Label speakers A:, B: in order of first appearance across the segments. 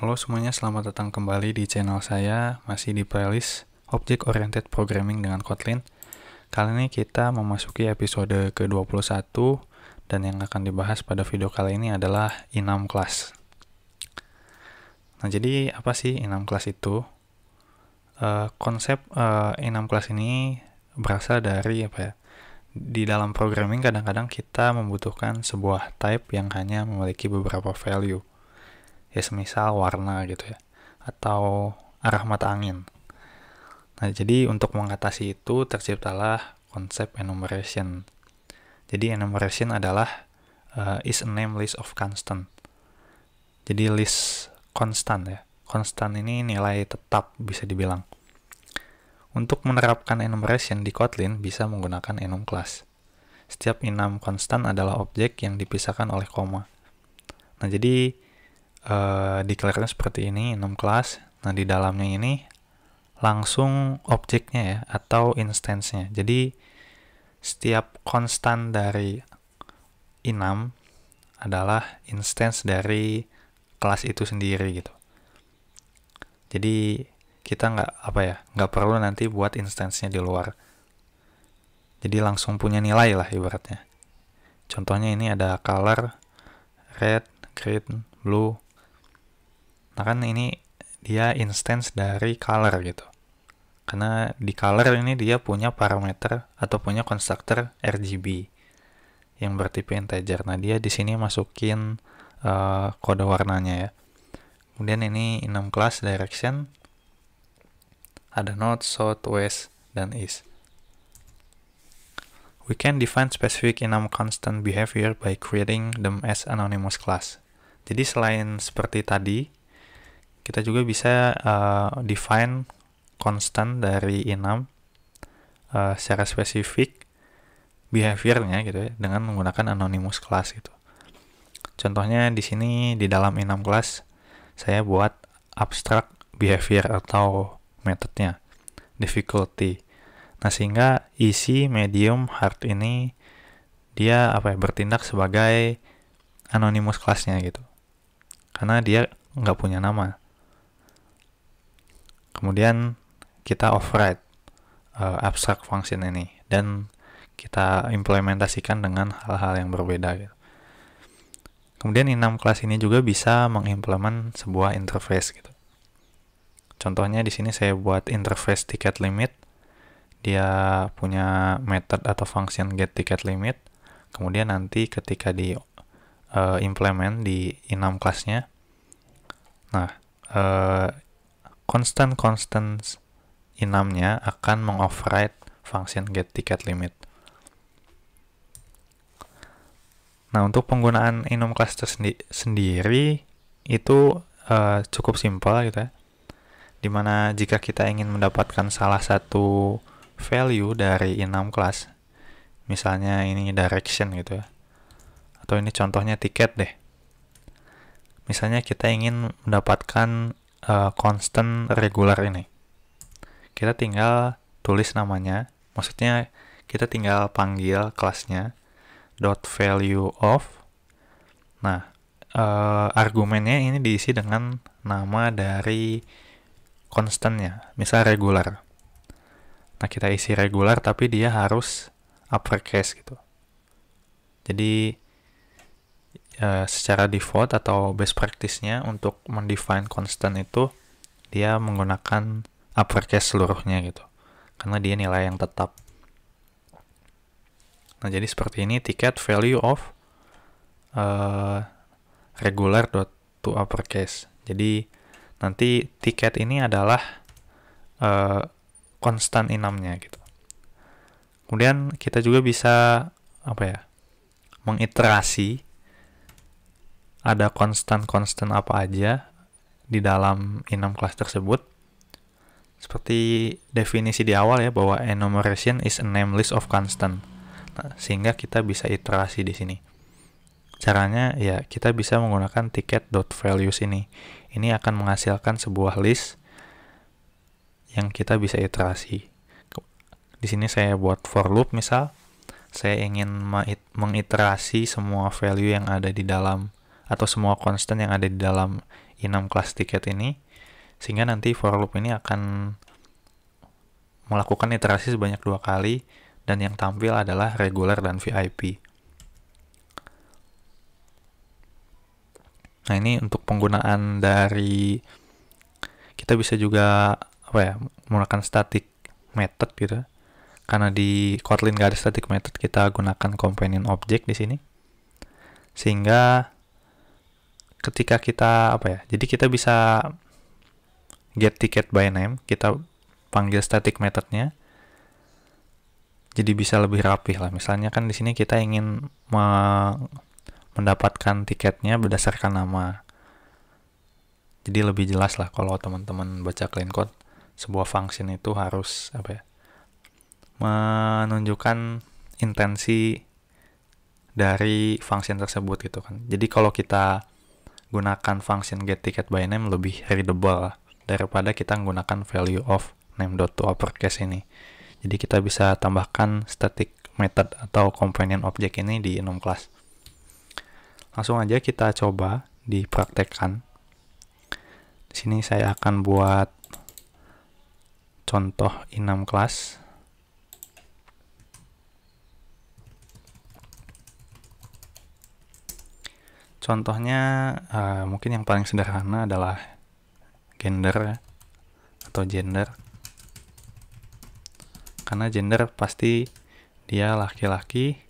A: Halo semuanya, selamat datang kembali di channel saya, masih di playlist Object Oriented Programming dengan Kotlin. Kali ini kita memasuki episode ke-21 dan yang akan dibahas pada video kali ini adalah enum class. Nah, jadi apa sih enum class itu? Konsep enum class ini berasal dari apa ya? Di dalam programming kadang-kadang kita membutuhkan sebuah type yang hanya memiliki beberapa value. Ya semisal warna gitu ya, atau arah mata angin. Nah, jadi untuk mengatasi itu terciptalah konsep enumeration. Jadi enumeration adalah is a name list of constant. Jadi list konstan ya. Konstan ini nilai tetap bisa dibilang. Untuk menerapkan enumeration di Kotlin bisa menggunakan enum class. Setiap enum konstan adalah objek yang dipisahkan oleh koma. Nah, jadi declare-nya seperti ini, enum class. Nah, di dalamnya ini langsung objeknya ya, atau instance-nya. Jadi, setiap konstan dari enum adalah instance dari kelas itu sendiri gitu. Jadi, kita nggak perlu nanti buat instance-nya di luar. Jadi, langsung punya nilai lah ibaratnya. Contohnya ini ada color, red, green, blue. Nah kan ini dia instance dari color gitu. Karena di color ini dia punya parameter atau punya konstruktor RGB yang bertipe integer. Nah dia di sini masukin kode warnanya ya. Kemudian ini enum class direction, ada north, south, west, dan east. We can define specific enum constant behavior by creating them as anonymous class. Jadi selain seperti tadi, kita juga bisa define constant dari enum secara spesifik behaviornya gitu ya, dengan menggunakan anonymous class gitu. Contohnya di sini di dalam enum class saya buat abstract behavior atau metodenya difficulty. Nah, sehingga easy, medium, hard ini dia bertindak sebagai anonymous class-nya gitu. Karena dia nggak punya nama. Kemudian kita override abstract function ini dan kita implementasikan dengan hal-hal yang berbeda gitu. Kemudian enum class ini juga bisa mengimplement sebuah interface gitu. Contohnya di sini saya buat interface ticket limit. Dia punya method atau function get ticket limit. Kemudian nanti ketika di implement di enum class-nya, nah constant enumnya akan mengoverride function get ticket limit. Nah, untuk penggunaan enum class sendiri itu cukup simpel gitu ya. Dimana jika kita ingin mendapatkan salah satu value dari enum class, misalnya ini direction gitu ya, atau ini contohnya tiket deh. Misalnya kita ingin mendapatkan constant regular ini, kita tinggal tulis namanya, maksudnya kita tinggal panggil kelasnya dot value of. Nah, argumennya ini diisi dengan nama dari constantnya, misal regular. Nah, kita isi regular tapi dia harus uppercase gitu. Jadi secara default atau best practice-nya untuk mendefine constant itu dia menggunakan uppercase seluruhnya gitu, karena dia nilai yang tetap. Nah, jadi seperti ini ticket value of regular dot to uppercase. Jadi nanti tiket ini adalah constant enumnya gitu. Kemudian kita juga bisa mengiterasi ada constant apa aja di dalam enum class tersebut. Seperti definisi di awal ya, bahwa enumeration is a name list of constant. Nah, sehingga kita bisa iterasi di sini. Caranya ya kita bisa menggunakan ticket.values ini. Ini akan menghasilkan sebuah list yang kita bisa iterasi. Di sini saya buat for loop misal. Saya ingin mengiterasi semua value yang ada di dalam atau semua constant yang ada di dalam enum kelas tiket ini, sehingga nanti for loop ini akan melakukan iterasi sebanyak 2 kali, dan yang tampil adalah regular dan VIP. Nah, ini untuk penggunaan dari, kita bisa juga menggunakan static method gitu. Karena di Kotlin gak ada static method, kita gunakan companion object di sini. Sehingga ketika kita jadi kita bisa get ticket by name, kita panggil static methodnya, jadi bisa lebih rapih lah. Misalnya kan di sini kita ingin mendapatkan tiketnya berdasarkan nama, jadi lebih jelas lah kalau teman-teman baca clean code, sebuah function itu harus menunjukkan intensi dari function tersebut gitu kan. Jadi kalau kita gunakan function get ticket by name lebih readable lah, daripada kita menggunakan value of name.toUpperCase ini. Jadi kita bisa tambahkan static method atau companion object ini di enum class. Langsung aja kita coba dipraktekkan. Di sini saya akan buat contoh enum class. Contohnya mungkin yang paling sederhana adalah gender atau gender. Karena gender pasti dia laki-laki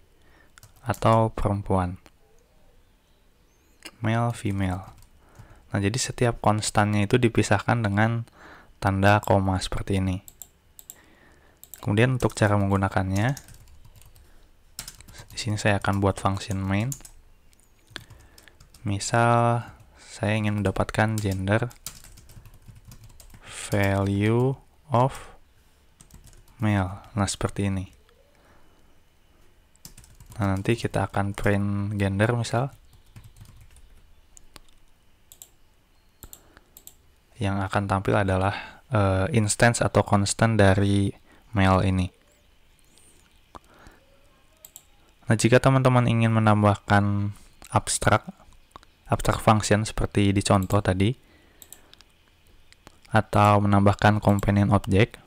A: atau perempuan. Male, female. Nah, jadi setiap konstannya itu dipisahkan dengan tanda koma seperti ini. Kemudian untuk cara menggunakannya, di sini saya akan buat function main. Misal saya ingin mendapatkan gender value of male. Nah, seperti ini. Nah, nanti kita akan print gender misal. Yang akan tampil adalah instance atau constant dari male ini. Nah, jika teman-teman ingin menambahkan abstrak function seperti di contoh tadi, atau menambahkan companion object,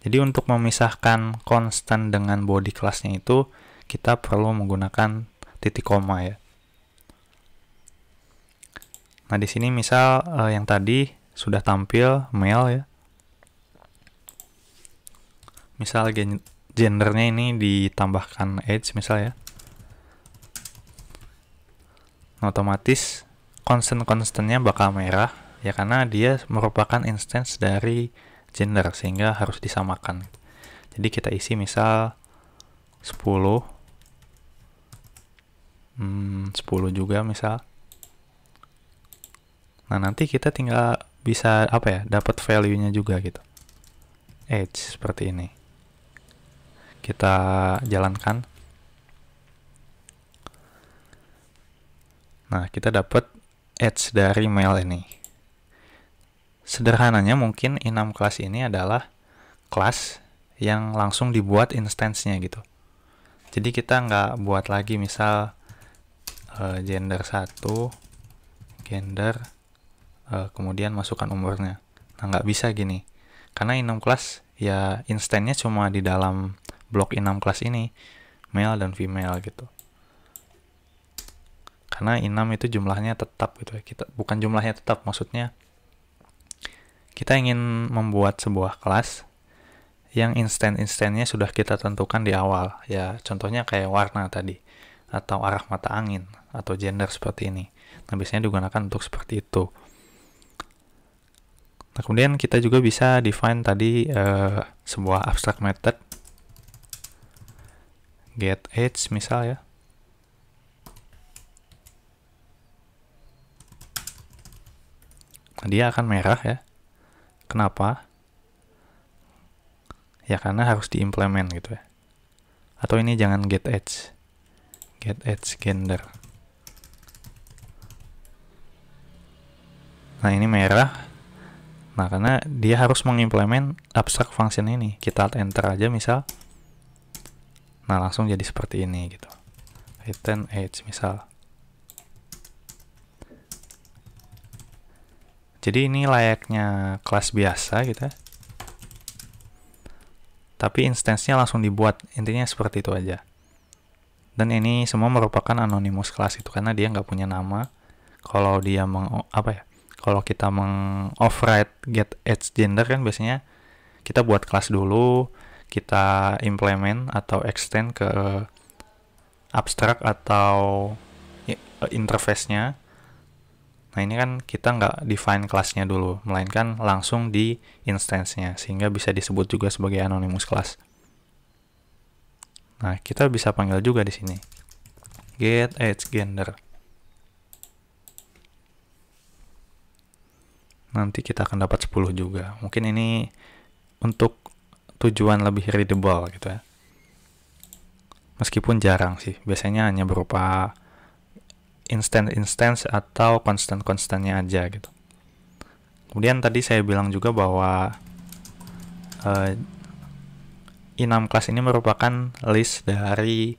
A: jadi untuk memisahkan constant dengan body class-nya itu, kita perlu menggunakan titik koma ya. Nah, di sini misal yang tadi sudah tampil male ya. Misal gendernya ini ditambahkan age misal ya. Nah, otomatis constant-constantnya bakal merah ya, karena dia merupakan instance dari gender sehingga harus disamakan. Jadi kita isi misal 10 juga misal. Nah, nanti kita tinggal bisa dapat value-nya juga gitu. Age seperti ini. Kita jalankan. Nah, kita dapat age dari male ini. Sederhananya mungkin enum kelas ini adalah kelas yang langsung dibuat instance-nya gitu. Jadi kita nggak buat lagi misal gender 1, gender, kemudian masukkan umurnya. Nah, nggak bisa gini. Karena enum kelas ya instance-nya cuma di dalam blok enum kelas ini, male dan female gitu. Karena enum itu jumlahnya tetap gitu ya. Bukan jumlahnya tetap, maksudnya kita ingin membuat sebuah kelas yang instan-instannya sudah kita tentukan di awal. Ya, contohnya kayak warna tadi, atau arah mata angin, atau gender seperti ini. Nah, biasanya digunakan untuk seperti itu. Nah, kemudian kita juga bisa define tadi sebuah abstract method get age misal ya. Nah, dia akan merah ya. Kenapa? Ya karena harus diimplement gitu ya. Atau ini jangan get age gender. Nah, ini merah. Nah, karena dia harus mengimplement abstract function ini. Kita enter aja misal. Nah, langsung jadi seperti ini gitu. Return age misal. Jadi ini layaknya kelas biasa gitu ya. Tapi instance-nya langsung dibuat. Intinya seperti itu aja. Dan ini semua merupakan anonymous class itu karena dia nggak punya nama. Kalau dia kalau kita override get age gender kan biasanya kita buat kelas dulu, kita implement atau extend ke abstract atau interface-nya. Nah ini kan kita nggak define kelasnya dulu, melainkan langsung di instance-nya, sehingga bisa disebut juga sebagai anonymous class. Nah kita bisa panggil juga di sini get age gender. Nanti kita akan dapat 10 juga. Mungkin ini untuk tujuan lebih readable gitu ya. Meskipun jarang sih, biasanya hanya berupa instance atau constant-constantnya aja gitu. Kemudian tadi saya bilang juga bahwa enum class ini merupakan list dari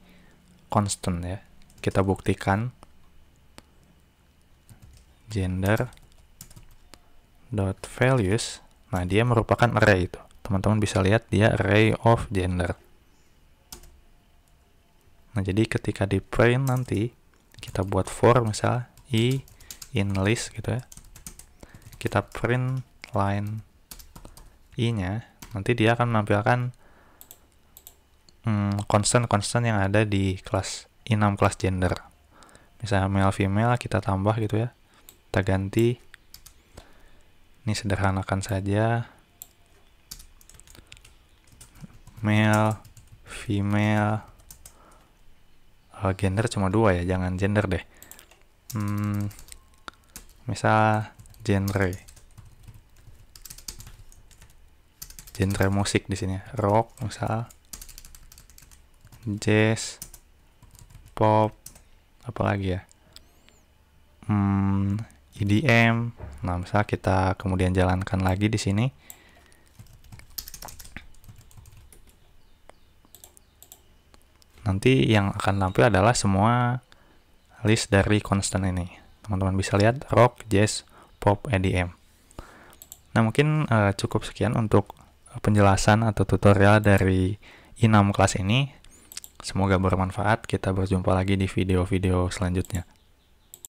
A: constant ya. Kita buktikan gender dot values. Nah, dia merupakan array itu. Teman-teman bisa lihat dia array of gender. Nah, jadi ketika di print nanti kita buat for misal in list gitu ya. Kita print line i-nya, nanti dia akan menampilkan constant yang ada di kelas enum class gender. Misalnya male female kita tambah gitu ya. Kita ganti. Ini sederhanakan saja. Male, female, gender cuma 2 ya, jangan gender deh. Misal genre musik di sini, rock misal, jazz, pop, apalagi ya, EDM. Nah, misal kita kemudian jalankan lagi di sini. Nanti yang akan tampil adalah semua list dari constant ini. Teman-teman bisa lihat rock, jazz, pop, EDM. Nah, mungkin cukup sekian untuk penjelasan atau tutorial dari enum class ini. Semoga bermanfaat. Kita berjumpa lagi di video-video selanjutnya.